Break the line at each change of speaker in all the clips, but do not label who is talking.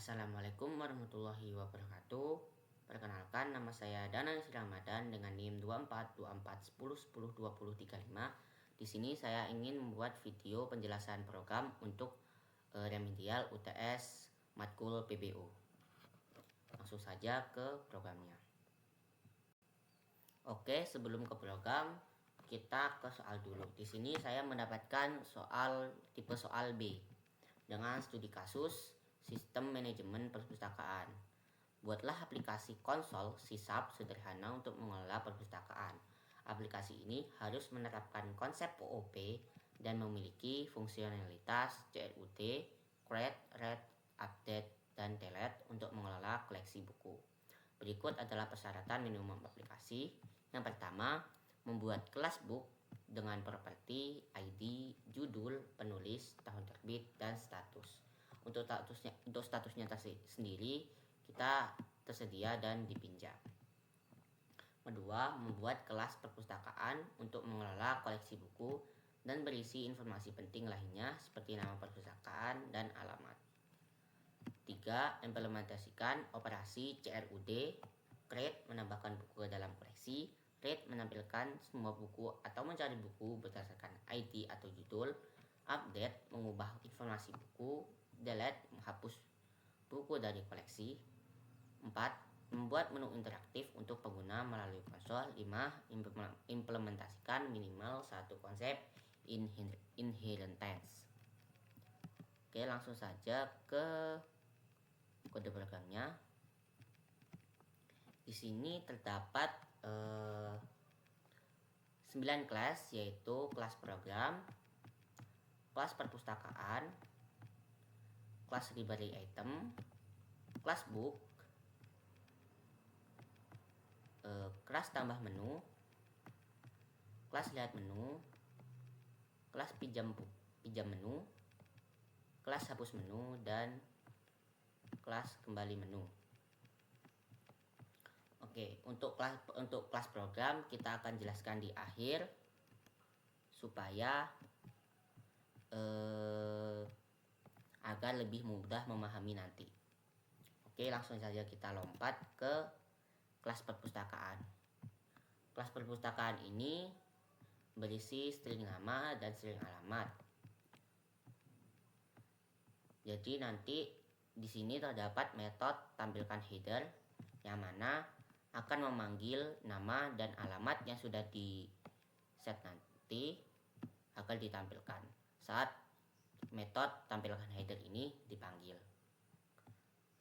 Assalamualaikum warahmatullahi wabarakatuh. Perkenalkan, nama saya Dana Ramadan dengan NIM 242410102035. Di sini saya ingin membuat video penjelasan program untuk remedial UTS matkul PBU. Langsung saja ke programnya. Oke, sebelum ke program, kita ke soal dulu. Di sini saya mendapatkan tipe soal B dengan studi kasus sistem manajemen perpustakaan. Buatlah aplikasi konsol sisap sederhana untuk mengelola perpustakaan. Aplikasi ini harus menerapkan konsep OOP dan memiliki fungsionalitas CRUD, create, read, update, dan delete untuk mengelola koleksi buku. Berikut adalah persyaratan minimum aplikasi. Yang pertama, membuat kelas book dengan properti ID, judul, penulis, tahun terbit, dan status. Untuk statusnya sendiri kita tersedia dan dipinjam. Kedua, membuat kelas perpustakaan untuk mengelola koleksi buku dan berisi informasi penting lainnya seperti nama perpustakaan dan alamat. 3. Implementasikan operasi CRUD, create menambahkan buku ke dalam koleksi, read menampilkan semua buku atau mencari buku berdasarkan ID atau judul, update mengubah informasi buku, delete menghapus buku dari koleksi. 4. Membuat menu interaktif untuk pengguna melalui konsol. 5. Implementasikan minimal satu konsep inheritance. Oke, langsung saja ke kode programnya. Di sini terdapat 9 kelas, yaitu kelas program, kelas perpustakaan, kelas library item, kelas book, kelas tambah menu, kelas lihat menu, kelas pinjam menu, kelas hapus menu, dan kelas kembali menu. Oke, untuk kelas program kita akan jelaskan di akhir supaya agar lebih mudah memahami nanti. Oke, langsung saja kita lompat ke kelas perpustakaan. Kelas perpustakaan ini berisi string nama dan string alamat. Jadi nanti di sini terdapat metode tampilkan header yang mana akan memanggil nama dan alamat yang sudah di set nanti akan ditampilkan saat metode tampilkan header ini dipanggil.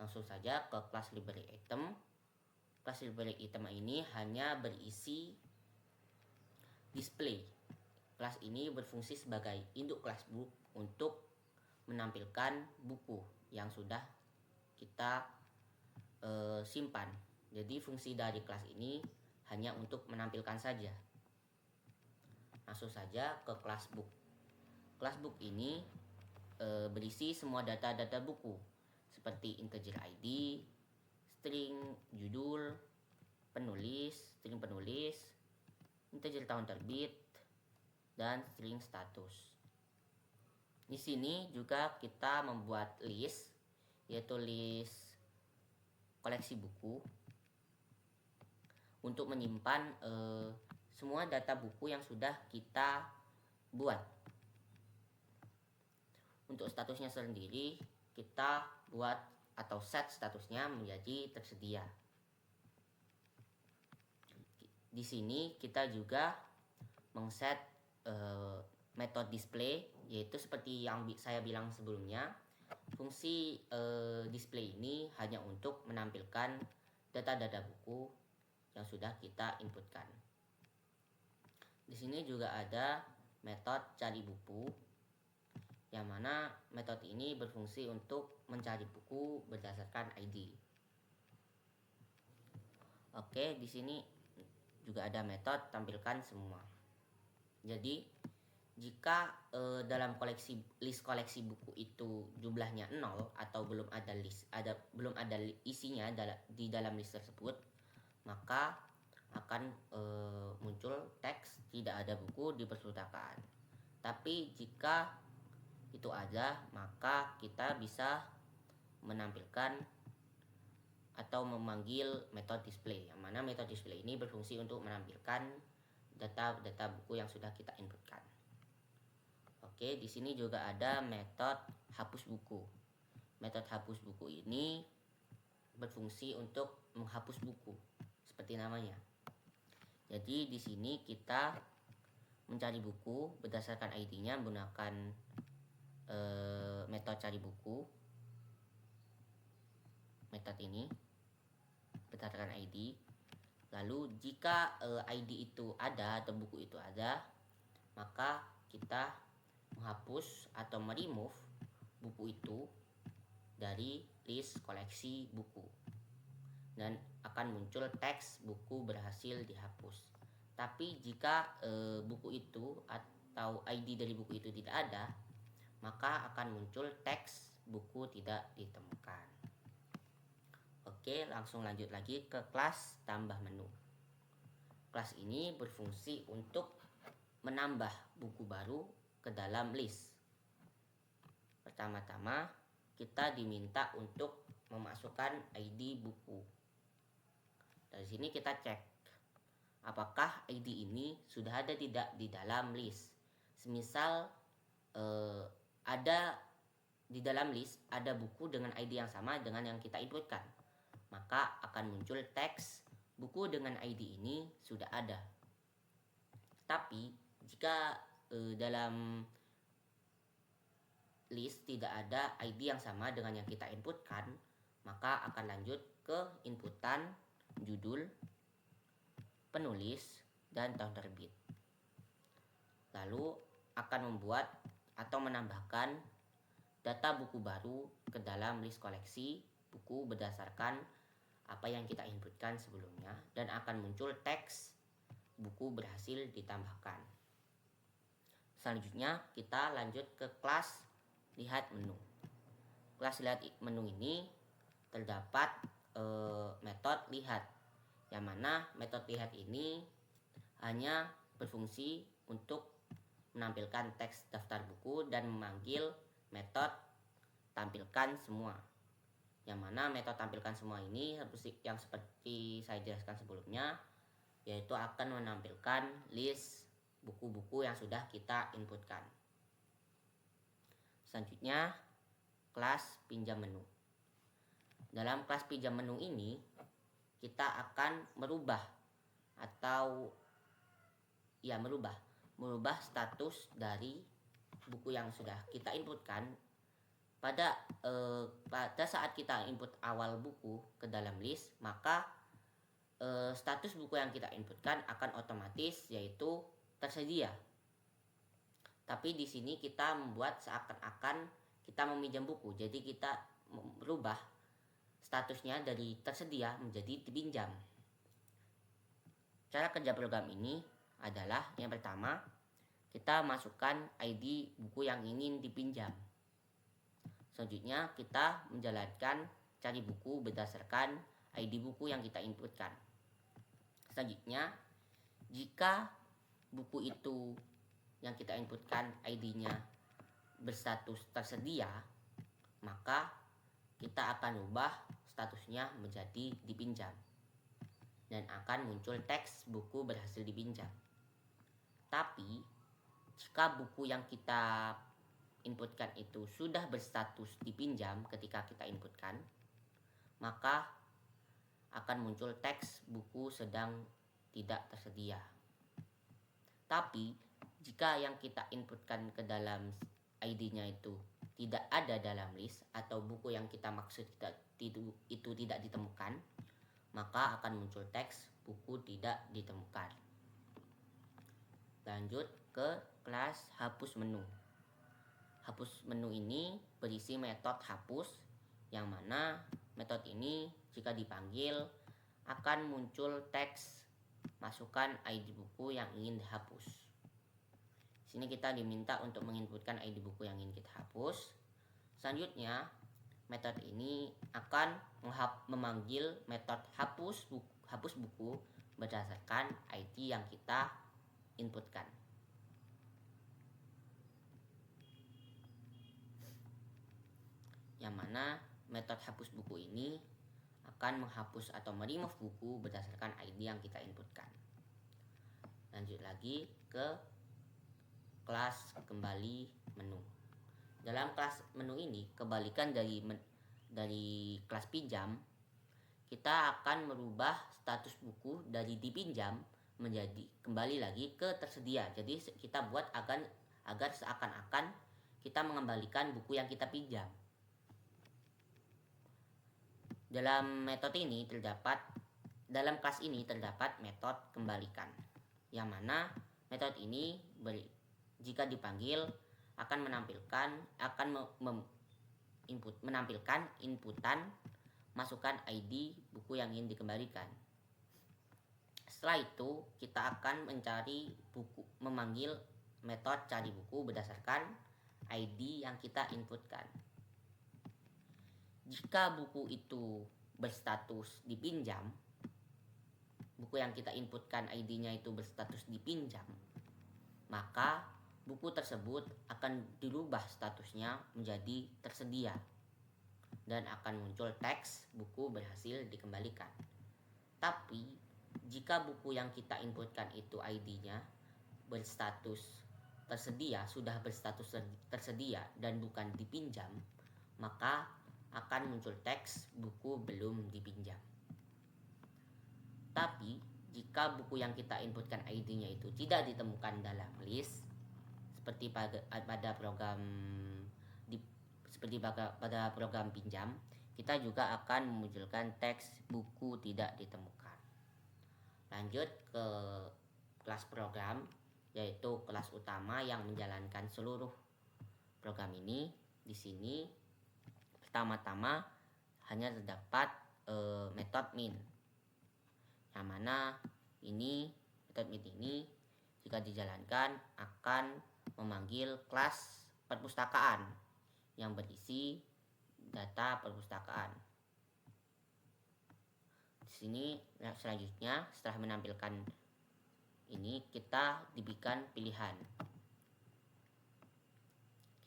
Langsung saja ke kelas library item. Kelas library item ini hanya berisi display. Kelas ini berfungsi sebagai induk kelas book untuk menampilkan buku yang sudah kita simpan. Jadi fungsi dari kelas ini hanya untuk menampilkan saja. Langsung saja ke kelas book. Kelas book ini berisi semua data-data buku seperti integer ID, string judul, string penulis, integer tahun terbit, dan string status. Di sini juga kita membuat list, yaitu list koleksi buku untuk menyimpan semua data buku yang sudah kita buat. Untuk statusnya sendiri kita buat atau set statusnya menjadi tersedia. Di sini kita juga mengset metode display, yaitu seperti yang saya bilang sebelumnya, fungsi display ini hanya untuk menampilkan data-data buku yang sudah kita inputkan. Di sini juga ada metode cari buku, yang mana metode ini berfungsi untuk mencari buku berdasarkan ID. Oke, di sini juga ada metode tampilkan semua. Jadi jika dalam list koleksi buku itu jumlahnya 0 atau belum ada isinya di dalam list tersebut, maka akan muncul teks tidak ada buku di perpustakaan. Tapi jika itu ada, maka kita bisa menampilkan atau memanggil method display, yang mana method display ini berfungsi untuk menampilkan data buku yang sudah kita inputkan. Oke, di sini juga ada metode hapus buku. Metode hapus buku ini berfungsi untuk menghapus buku, seperti namanya. Jadi di sini kita mencari buku berdasarkan ID-nya menggunakan metode cari buku. Metode ini berdasarkan ID. Lalu jika ID itu ada atau buku itu ada, maka kita menghapus atau meremove buku itu dari list koleksi buku, dan akan muncul teks buku berhasil dihapus. Tapi jika buku itu atau ID dari buku itu tidak ada, maka akan muncul teks buku tidak ditemukan. Oke, langsung lanjut lagi ke kelas tambah menu. Kelas ini berfungsi untuk menambah buku baru ke dalam list. Pertama-tama kita diminta untuk memasukkan ID buku. Dari sini kita cek apakah ID ini sudah ada tidak di dalam list. Semisal ada di dalam list ada buku dengan ID yang sama dengan yang kita inputkan, maka akan muncul teks buku dengan ID ini sudah ada. Tapi jika dalam list tidak ada ID yang sama dengan yang kita inputkan, maka akan lanjut ke inputan judul, penulis, dan tahun terbit. Lalu akan membuat atau menambahkan data buku baru ke dalam list koleksi buku berdasarkan apa yang kita inputkan sebelumnya, dan akan muncul teks buku berhasil ditambahkan. Selanjutnya kita lanjut ke kelas lihat menu. Kelas lihat menu ini terdapat metode lihat, yang mana metode lihat ini hanya berfungsi untuk menampilkan teks daftar buku dan memanggil metode tampilkan semua, yang mana metode tampilkan semua ini yang seperti saya jelaskan sebelumnya, yaitu akan menampilkan list buku-buku yang sudah kita inputkan. Selanjutnya kelas pinjam menu. Dalam kelas pinjam menu ini kita akan merubah status dari buku yang sudah kita inputkan. Pada saat kita input awal buku ke dalam list, maka status buku yang kita inputkan akan otomatis yaitu tersedia. Tapi di sini kita membuat seakan-akan kita meminjam buku, jadi kita merubah statusnya dari tersedia menjadi dipinjam. Cara kerja program ini adalah yang pertama, kita masukkan ID buku yang ingin dipinjam. Selanjutnya kita menjalankan cari buku berdasarkan ID buku yang kita inputkan. Selanjutnya, jika buku itu yang kita inputkan ID-nya berstatus tersedia, maka kita akan ubah statusnya menjadi dipinjam, dan akan muncul teks buku berhasil dipinjam. Tapi jika buku yang kita inputkan itu sudah berstatus dipinjam ketika kita inputkan, maka akan muncul teks buku sedang tidak tersedia. Tapi jika yang kita inputkan ke dalam ID-nya itu tidak ada dalam list, atau buku yang kita maksud itu tidak ditemukan, maka akan muncul teks buku tidak ditemukan. Lanjut ke kelas hapus menu. Hapus menu ini berisi metode hapus, yang mana metode ini jika dipanggil akan muncul teks masukkan ID buku yang ingin dihapus. Di sini kita diminta untuk menginputkan ID buku yang ingin kita hapus. Selanjutnya, metode ini akan memanggil metode hapus buku berdasarkan ID yang kita inputkan. Yang mana metode hapus buku ini akan menghapus atau meremove buku berdasarkan ID yang kita inputkan. Lanjut lagi ke kelas kembali menu. Dalam kelas menu ini, kebalikan dari kelas pinjam, kita akan merubah status buku dari dipinjam menjadi kembali lagi ke tersedia. Jadi kita buat agar seakan-akan kita mengembalikan buku yang kita pinjam. Dalam kelas ini terdapat metode kembalikan, yang mana metode ini jika dipanggil akan menampilkan inputan masukkan ID buku yang ingin dikembalikan. Setelah itu kita akan memanggil metode cari buku berdasarkan ID yang kita inputkan. Jika buku itu berstatus dipinjam, buku yang kita inputkan ID-nya itu berstatus dipinjam, maka buku tersebut akan dirubah statusnya menjadi tersedia dan akan muncul teks buku berhasil dikembalikan. Tapi jika buku yang kita inputkan itu ID-nya berstatus tersedia, sudah berstatus tersedia dan bukan dipinjam, maka akan muncul teks buku belum dipinjam. Tapi jika buku yang kita inputkan ID-nya itu tidak ditemukan dalam list, seperti pada program pinjam, kita juga akan memunculkan teks buku tidak ditemukan. Lanjut ke kelas program, yaitu kelas utama yang menjalankan seluruh program ini. Di sini pertama-tama hanya terdapat metode min, yang mana metode min ini jika dijalankan akan memanggil kelas perpustakaan yang berisi data perpustakaan. Di sini selanjutnya setelah menampilkan ini, kita diberikan pilihan.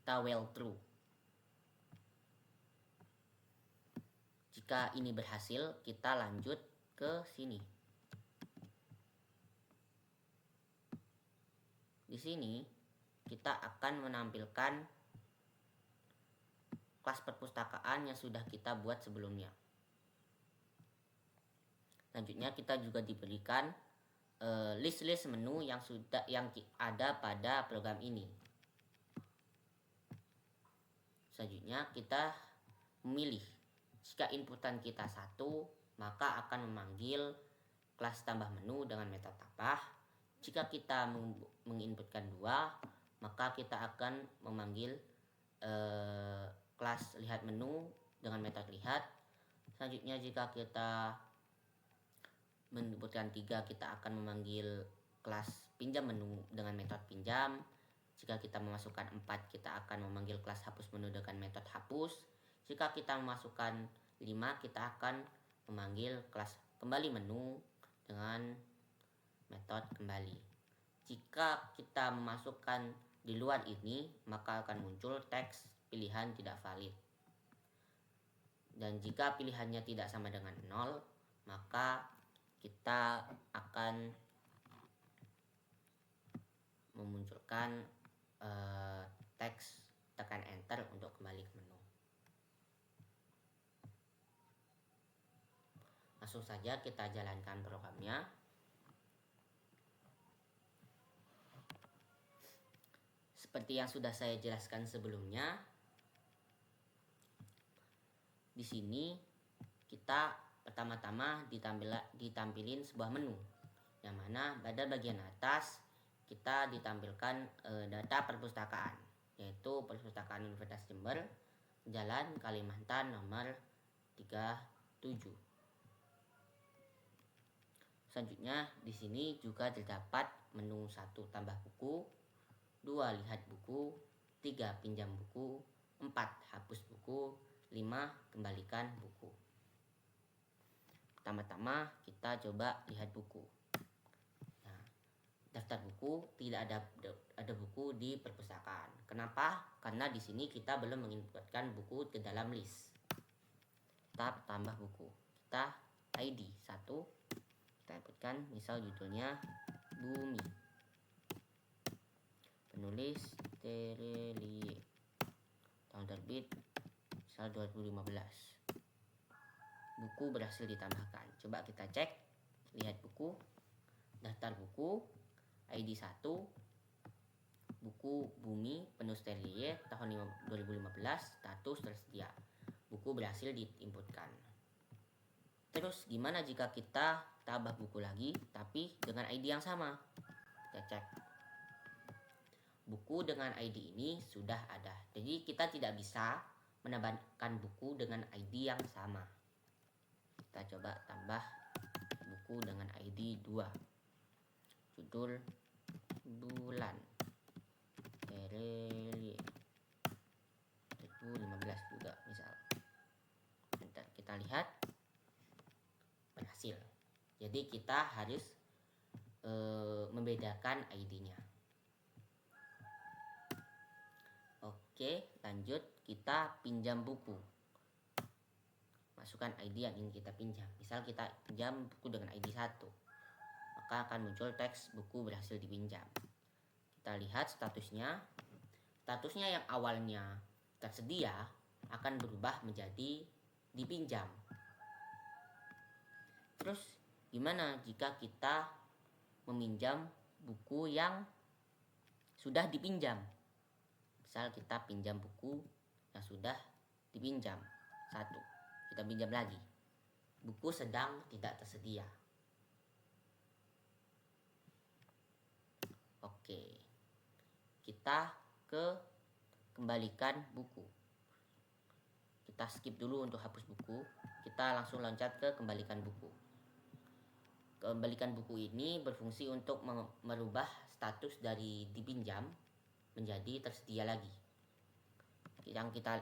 Kita while true. Jika ini berhasil, kita lanjut ke sini. Di sini kita akan menampilkan kelas perpustakaan yang sudah kita buat sebelumnya. Selanjutnya kita juga diberikan list menu yang ada pada program ini. Selanjutnya kita memilih. Jika inputan kita 1, maka akan memanggil kelas tambah menu dengan metode tambah. Jika kita menginputkan 2, maka kita akan memanggil kelas lihat menu dengan metode lihat. Selanjutnya jika kita menginputkan 3, kita akan memanggil kelas pinjam menu dengan metode pinjam. Jika kita memasukkan 4, kita akan memanggil kelas hapus menu dengan metode hapus. Jika kita memasukkan 5, kita akan memanggil kelas kembali menu dengan metode kembali. Jika kita memasukkan di luar ini, maka akan muncul teks pilihan tidak valid. Dan jika pilihannya tidak sama dengan 0, maka kita akan memunculkan teks, tekan enter untuk kembali ke menu. Langsung saja kita jalankan programnya. Seperti yang sudah saya jelaskan sebelumnya, di sini kita pertama-tama ditampilin sebuah menu, yang mana pada bagian atas kita ditampilkan data perpustakaan, yaitu Perpustakaan Universitas Jember, Jalan Kalimantan nomor 37. Selanjutnya di sini juga terdapat menu 1 tambah buku, 2 lihat buku, 3 pinjam buku, 4 hapus buku, 5 kembalikan buku. Pertama-tama kita coba lihat buku. Nah, daftar buku tidak ada buku di perpustakaan. Kenapa? Karena di sini kita belum menginputkan buku ke dalam list. kita tambah buku. Kita ID 1, kita inputkan, misal judulnya Bumi, penulis Terelie, tahun terbit misal 2015. Buku berhasil ditambahkan. Coba kita cek, lihat buku, daftar buku, ID 1, buku Bumi, penulis Terelie, tahun 2015, status tersedia. Buku berhasil diinputkan. Terus gimana jika kita tambah buku lagi tapi dengan ID yang sama? Kita cek. Buku dengan ID ini sudah ada. Jadi kita tidak bisa menambahkan buku dengan ID yang sama. Kita coba tambah buku dengan ID 2. Judul Bulan Terelie 2015 juga misal. Bentar, kita lihat berhasil. Jadi kita harus membedakan ID-nya. Oke, lanjut kita pinjam buku. Masukkan ID yang ingin kita pinjam. Misal kita pinjam buku dengan ID 1, maka akan muncul teks buku berhasil dipinjam. Kita lihat statusnya. Statusnya yang awalnya tersedia akan berubah menjadi dipinjam. Terus gimana jika kita meminjam buku yang sudah dipinjam? Misal kita pinjam buku yang sudah dipinjam 1, kita pinjam lagi. Buku sedang tidak tersedia. Oke, kita ke kembalikan buku. Kita skip dulu untuk hapus buku. Kita langsung loncat ke kembalikan buku. Kembalikan buku ini berfungsi untuk merubah status dari dipinjam menjadi tersedia lagi.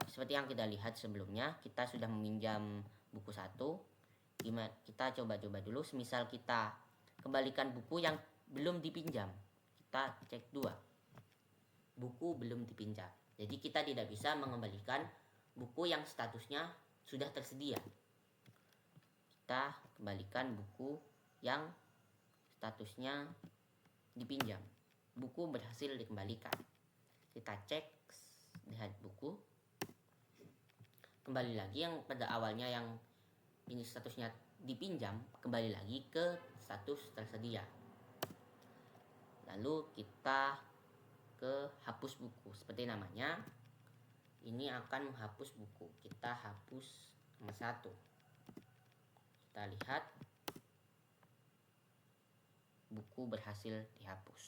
Seperti yang kita lihat sebelumnya, kita sudah meminjam buku 1. Kita coba dulu. Semisal kita kembalikan buku yang belum dipinjam, kita cek 2. Buku belum dipinjam. Jadi kita tidak bisa mengembalikan buku yang statusnya sudah tersedia. Kita kembalikan buku yang statusnya dipinjam. Buku berhasil dikembalikan. Kita cek, lihat buku. Kembali lagi yang pada awalnya yang ini statusnya dipinjam, kembali lagi ke status tersedia. Lalu kita ke hapus buku. Seperti namanya, ini akan menghapus buku. Kita hapus nomor 1. Kita lihat buku berhasil dihapus.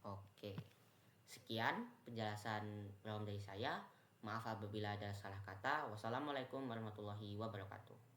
Oke, sekian penjelasan dari saya. Maaf apabila ada salah kata. Wassalamualaikum warahmatullahi wabarakatuh.